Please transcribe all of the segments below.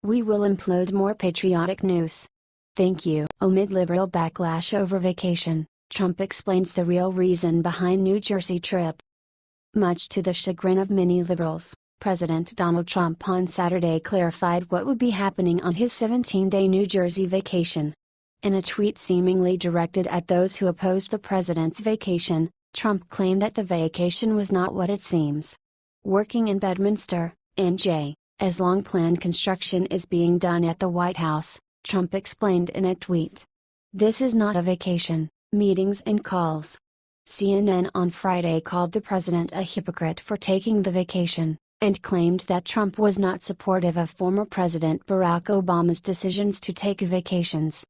We will implode more patriotic news. Thank you. Amid liberal backlash over vacation, Trump explains the real reason behind New Jersey trip. Much to the chagrin of many liberals, President Donald Trump on Saturday clarified what would be happening on his 17-day New Jersey vacation. In a tweet seemingly directed at those who opposed the president's vacation, Trump claimed that the vacation was not what it seems. Working in Bedminster, NJ, as long-planned construction is being done at the White House, Trump explained in a tweet. This is not a vacation, meetings and calls. CNN on Friday called the president a hypocrite for taking the vacation, and claimed that Trump was not supportive of former President Barack Obama's decisions to take vacations.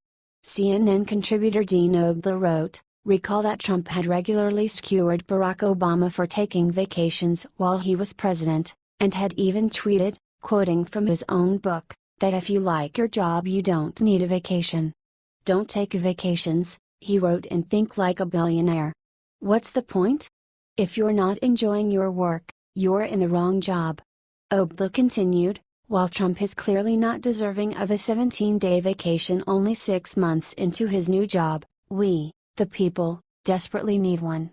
CNN contributor Dean Obler wrote, "Recall that Trump had regularly skewered Barack Obama for taking vacations while he was president, and had even tweeted, quoting from his own book, that if you like your job you don't need a vacation. Don't take vacations," he wrote, "and think like a billionaire. What's the point? If you're not enjoying your work, you're in the wrong job." Obler continued, "While Trump is clearly not deserving of a 17-day vacation only 6 months into his new job, we, the people, desperately need one.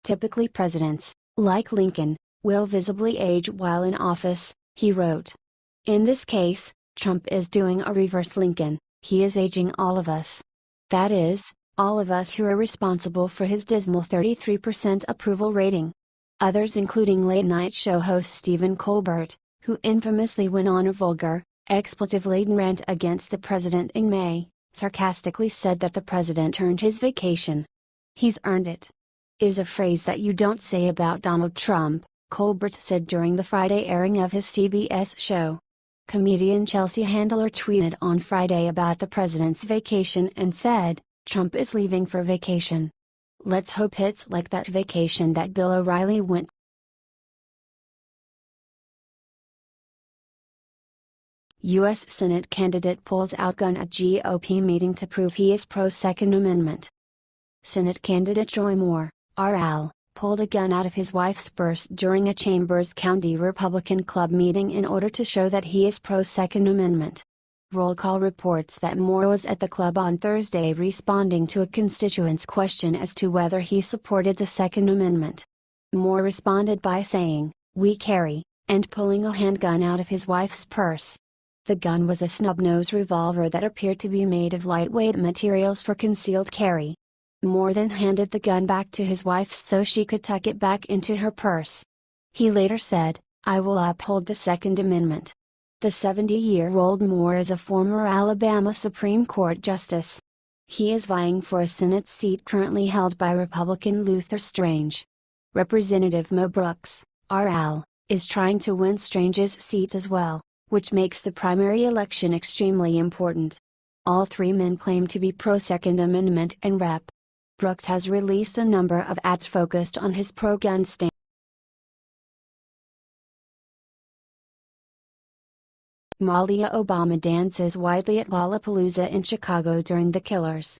Typically presidents, like Lincoln, will visibly age while in office," he wrote. In this case, Trump is doing a reverse Lincoln, he is aging all of us. That is, all of us who are responsible for his dismal 33% approval rating. Others, including late-night show host Stephen Colbert, who infamously went on a vulgar, expletive-laden rant against the president in May, sarcastically said that the president earned his vacation. "He's earned it," is a phrase that you don't say about Donald Trump, Colbert said during the Friday airing of his CBS show. Comedian Chelsea Handler tweeted on Friday about the president's vacation and said, "Trump is leaving for vacation. Let's hope it's like that vacation that Bill O'Reilly went." U.S. Senate candidate pulls out gun at GOP meeting to prove he is pro-Second Amendment. Senate candidate Roy Moore, RL, pulled a gun out of his wife's purse during a Chambers County Republican Club meeting in order to show that he is pro-Second Amendment. Roll call reports that Moore was at the club on Thursday responding to a constituent's question as to whether he supported the Second Amendment. Moore responded by saying, "We carry," and pulling a handgun out of his wife's purse. The gun was a snub-nose revolver that appeared to be made of lightweight materials for concealed carry. Moore then handed the gun back to his wife so she could tuck it back into her purse. He later said, "I will uphold the Second Amendment." The 70-year-old Moore is a former Alabama Supreme Court justice. He is vying for a Senate seat currently held by Republican Luther Strange. Representative Mo Brooks, RL, is trying to win Strange's seat as well, which makes the primary election extremely important. All three men claim to be pro-Second Amendment and Rep. Brooks has released a number of ads focused on his pro-gun stance. Malia Obama dances widely at Lollapalooza in Chicago during the Killers.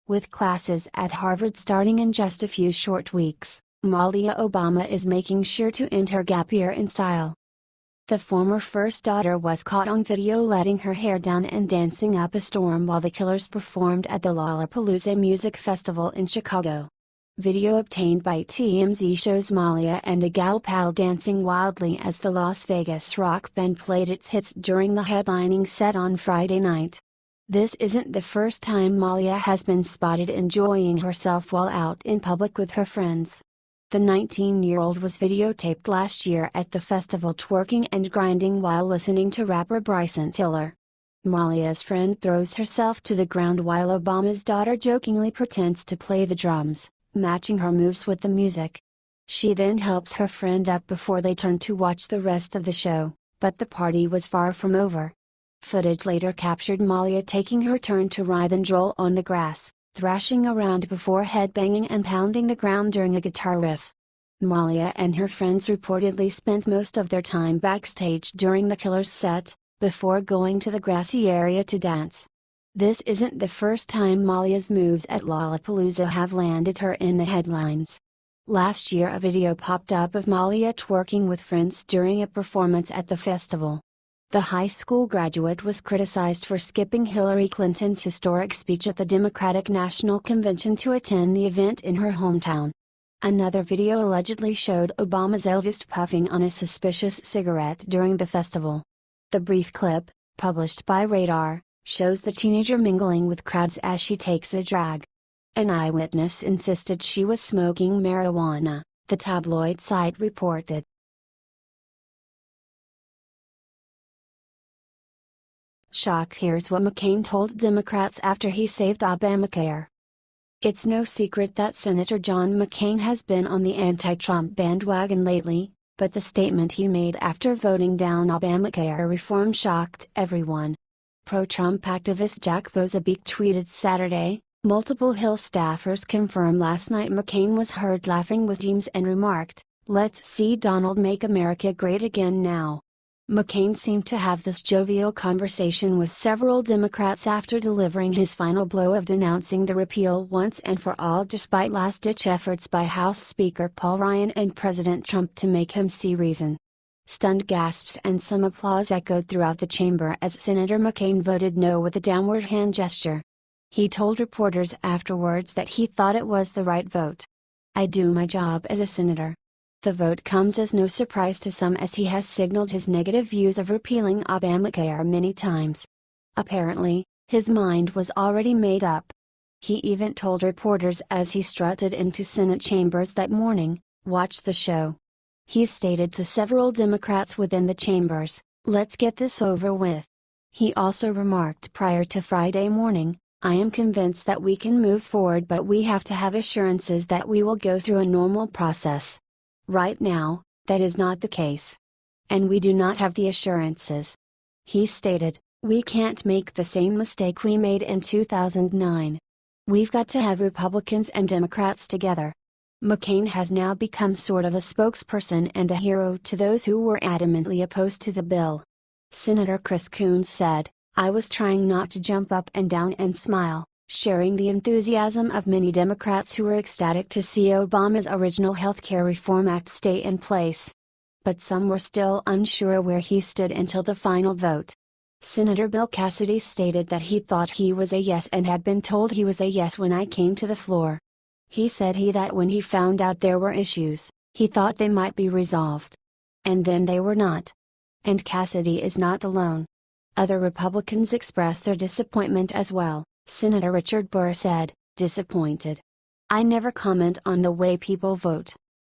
With classes at Harvard starting in just a few short weeks, Malia Obama is making sure to end her gap year in style. The former first daughter was caught on video letting her hair down and dancing up a storm while the Killers performed at the Lollapalooza Music Festival in Chicago. Video obtained by TMZ shows Malia and a gal pal dancing wildly as the Las Vegas rock band played its hits during the headlining set on Friday night. This isn't the first time Malia has been spotted enjoying herself while out in public with her friends. The 19-year-old was videotaped last year at the festival twerking and grinding while listening to rapper Bryson Tiller. Malia's friend throws herself to the ground while Obama's daughter jokingly pretends to play the drums, matching her moves with the music. She then helps her friend up before they turn to watch the rest of the show, but the party was far from over. Footage later captured Malia taking her turn to writhe and roll on the grass, thrashing around before headbanging and pounding the ground during a guitar riff. Malia and her friends reportedly spent most of their time backstage during the Killers set, before going to the grassy area to dance. This isn't the first time Malia's moves at Lollapalooza have landed her in the headlines. Last year a video popped up of Malia twerking with friends during a performance at the festival. The high school graduate was criticized for skipping Hillary Clinton's historic speech at the Democratic National Convention to attend the event in her hometown. Another video allegedly showed Obama's eldest puffing on a suspicious cigarette during the festival. The brief clip, published by Radar, shows the teenager mingling with crowds as she takes a drag. An eyewitness insisted she was smoking marijuana, the tabloid site reported. Shock. Here's what McCain told Democrats after he saved Obamacare. It's no secret that Senator John McCain has been on the anti-Trump bandwagon lately, but the statement he made after voting down Obamacare reform shocked everyone. Pro-Trump activist Jack Posobiec tweeted Saturday, multiple Hill staffers confirmed last night McCain was heard laughing with Deems and remarked, "Let's see Donald make America great again now." McCain seemed to have this jovial conversation with several Democrats after delivering his final blow of denouncing the repeal once and for all despite last-ditch efforts by House Speaker Paul Ryan and President Trump to make him see reason. Stunned gasps and some applause echoed throughout the chamber as Senator McCain voted no with a downward hand gesture. He told reporters afterwards that he thought it was the right vote. "I do my job as a senator." The vote comes as no surprise to some as he has signaled his negative views of repealing Obamacare many times. Apparently, his mind was already made up. He even told reporters as he strutted into Senate chambers that morning, "Watch the show." He stated to several Democrats within the chambers, "Let's get this over with." He also remarked prior to Friday morning, "I am convinced that we can move forward, but we have to have assurances that we will go through a normal process. Right now, that is not the case. And we do not have the assurances." He stated, "We can't make the same mistake we made in 2009. We've got to have Republicans and Democrats together." McCain has now become sort of a spokesperson and a hero to those who were adamantly opposed to the bill. Senator Chris Coons said, "I was trying not to jump up and down and smile, sharing the enthusiasm of many Democrats who were ecstatic to see Obama's original healthcare reform act stay in place. But some were still unsure where he stood until the final vote." Senator Bill Cassidy stated that he thought he was a yes and had been told he was a yes when I came to the floor. He said that when he found out there were issues, he thought they might be resolved. And then they were not. And Cassidy is not alone. Other Republicans expressed their disappointment as well. Senator Richard Burr said, "Disappointed. I never comment on the way people vote.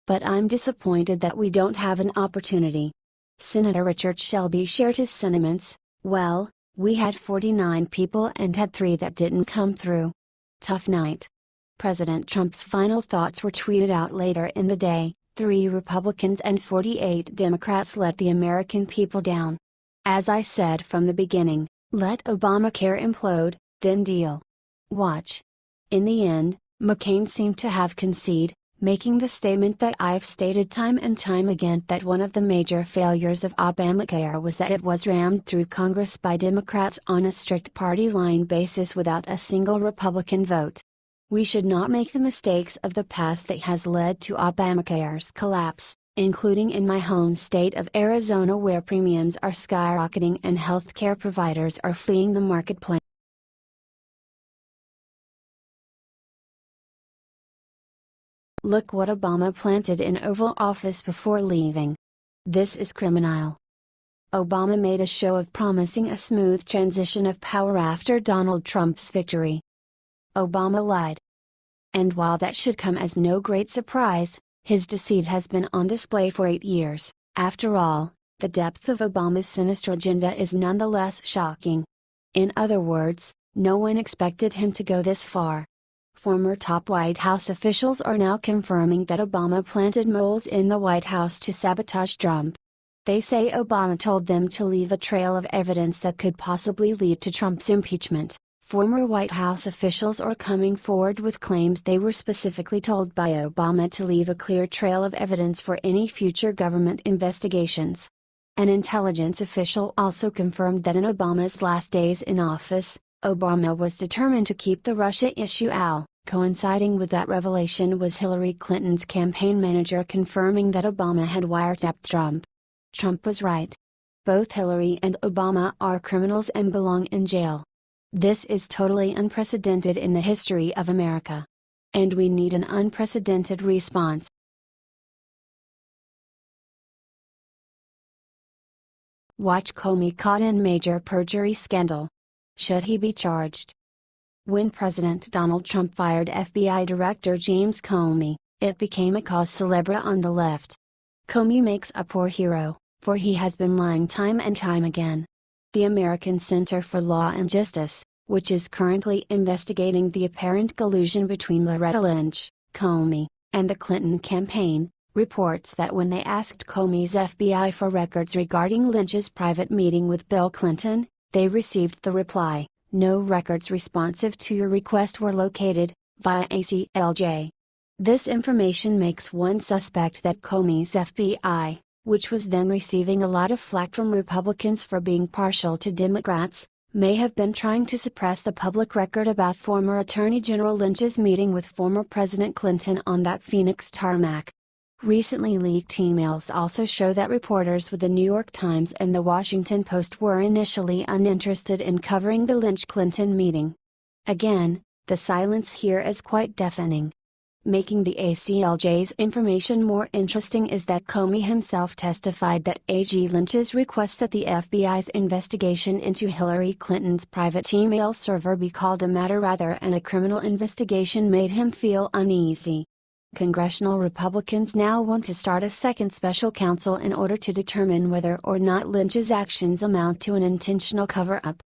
But I'm disappointed that we don't have an opportunity." Senator Richard Shelby shared his sentiments, "Well, we had 49 people and had 3 that didn't come through. Tough night." President Trump's final thoughts were tweeted out later in the day, 3 Republicans and 48 Democrats let the American people down. "As I said from the beginning, let Obamacare implode, then deal. Watch." In the end, McCain seemed to have conceded, making the statement that I've stated time and time again that one of the major failures of Obamacare was that it was rammed through Congress by Democrats on a strict party line basis without a single Republican vote. "We should not make the mistakes of the past that has led to Obamacare's collapse, including in my home state of Arizona where premiums are skyrocketing and healthcare providers are fleeing the marketplace." Look what Obama planted in Oval Office before leaving. This is criminal. Obama made a show of promising a smooth transition of power after Donald Trump's victory. Obama lied. And while that should come as no great surprise, his deceit has been on display for 8 years. After all, the depth of Obama's sinister agenda is nonetheless shocking. In other words, no one expected him to go this far. Former top White House officials are now confirming that Obama planted moles in the White House to sabotage Trump. They say Obama told them to leave a trail of evidence that could possibly lead to Trump's impeachment. Former White House officials are coming forward with claims they were specifically told by Obama to leave a clear trail of evidence for any future government investigations. An intelligence official also confirmed that in Obama's last days in office, Obama was determined to keep the Russia issue out. Coinciding with that revelation was Hillary Clinton's campaign manager confirming that Obama had wiretapped Trump. Trump was right. Both Hillary and Obama are criminals and belong in jail. This is totally unprecedented in the history of America. And we need an unprecedented response. Watch Comey caught in major perjury scandal. Should he be charged? When President Donald Trump fired FBI Director James Comey, it became a cause célèbre on the left. Comey makes a poor hero, for he has been lying time and time again. The American Center for Law and Justice, which is currently investigating the apparent collusion between Loretta Lynch, Comey, and the Clinton campaign, reports that when they asked Comey's FBI for records regarding Lynch's private meeting with Bill Clinton, they received the reply, "No records responsive to your request were located," via ACLJ. This information makes one suspect that Comey's FBI, which was then receiving a lot of flack from Republicans for being partial to Democrats, may have been trying to suppress the public record about former Attorney General Lynch's meeting with former President Clinton on that Phoenix tarmac. Recently leaked emails also show that reporters with the New York Times and the Washington Post were initially uninterested in covering the Lynch-Clinton meeting. Again, the silence here is quite deafening. Making the ACLJ's information more interesting is that Comey himself testified that AG Lynch's request that the FBI's investigation into Hillary Clinton's private email server be called a matter rather than a criminal investigation made him feel uneasy. Congressional Republicans now want to start a second special counsel in order to determine whether or not Lynch's actions amount to an intentional cover-up.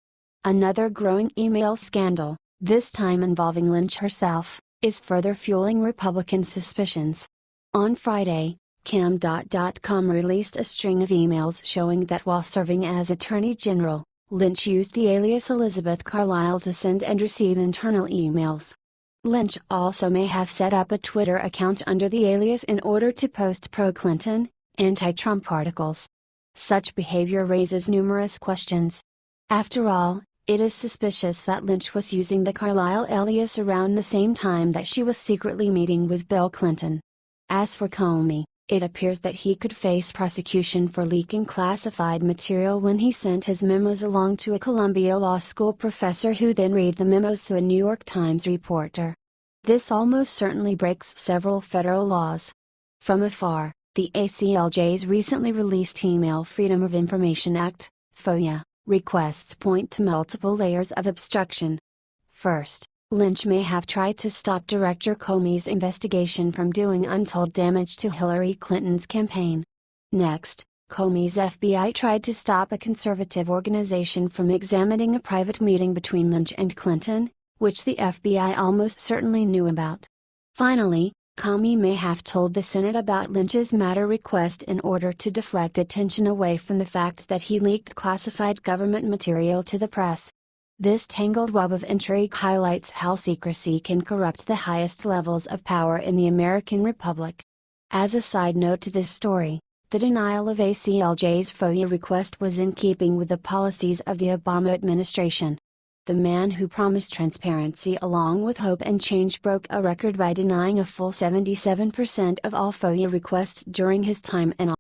Another growing email scandal, this time involving Lynch herself, is further fueling Republican suspicions. On Friday, Cam.com released a string of emails showing that while serving as Attorney General, Lynch used the alias Elizabeth Carlisle to send and receive internal emails. Lynch also may have set up a Twitter account under the alias in order to post pro-Clinton, anti-Trump articles. Such behavior raises numerous questions. After all, it is suspicious that Lynch was using the Carlisle alias around the same time that she was secretly meeting with Bill Clinton. As for Comey, it appears that he could face prosecution for leaking classified material when he sent his memos along to a Columbia Law School professor who then read the memos to a New York Times reporter. This almost certainly breaks several federal laws. From afar, the ACLJ's recently released Email Freedom of Information Act, FOIA, requests point to multiple layers of obstruction. First, Lynch may have tried to stop Director Comey's investigation from doing untold damage to Hillary Clinton's campaign. Next, Comey's FBI tried to stop a conservative organization from examining a private meeting between Lynch and Clinton, which the FBI almost certainly knew about. Finally, Comey may have told the Senate about Lynch's matter request in order to deflect attention away from the fact that he leaked classified government material to the press. This tangled web of intrigue highlights how secrecy can corrupt the highest levels of power in the American Republic. As a side note to this story, the denial of ACLJ's FOIA request was in keeping with the policies of the Obama administration. The man who promised transparency along with hope and change broke a record by denying a full 77% of all FOIA requests during his time in